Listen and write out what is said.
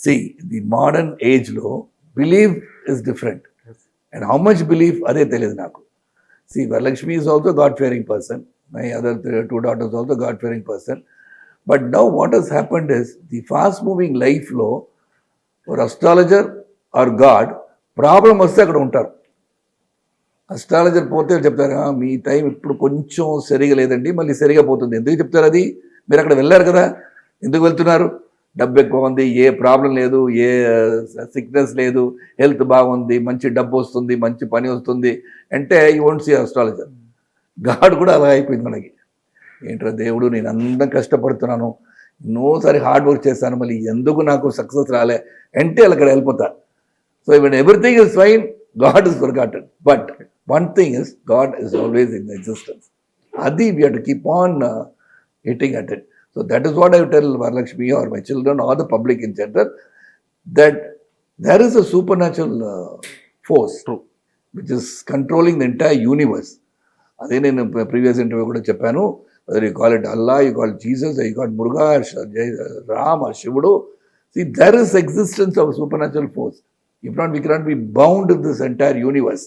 See, the modern age లో belief is different. And how much belief అదే తెలియదు నాకు. See, Varalakshmi is also God-fearing person. My other two daughters also God-fearing person. But now what has happened is the fast-moving life లో or astrologer or God problem వస్తే అక్కడ ఉంటారు. Astrologer పోతే చెప్తారు మీ time ఇప్పుడు కొంచెం సరిగా లేదండి, మళ్ళీ సరిగా పోతుంది. ఎందుకు చెప్తారు అది? మీరు అక్కడ వెళ్ళారు కదా, ఎందుకు వెళ్తున్నారు? డబ్బు ఎక్కువ ఉంది, ఏ ప్రాబ్లం లేదు, ఏ సిక్నెస్ లేదు, హెల్త్ బాగుంది, మంచి డబ్బు వస్తుంది, మంచి పని వస్తుంది అంటే you won't see astrologer. God కూడా అలా అయిపోయింది మనకి. ఏంట్రా దేవుడు, నేను అందరం కష్టపడుతున్నాను, ఎన్నోసారి హార్డ్ వర్క్ చేశాను, మళ్ళీ ఎందుకు నాకు సక్సెస్ రాలే అంటే అక్కడ వెళ్ళిపోతా. So even everything is fine, God is forgotten. But one thing is, God is always in existence. Adi, we have to keep on hitting at it. So that is what I tell Varalakshmi or my children or the public in general, that there is a supernatural force which is controlling the entire universe. Adhe nenu previous interview kuda cheppanu, whether you call it Allah, you call it Jesus, or you call it Muruga, Ram or Shivudu. See, there is existence of a supernatural force. If not, we cannot be bound in this entire universe.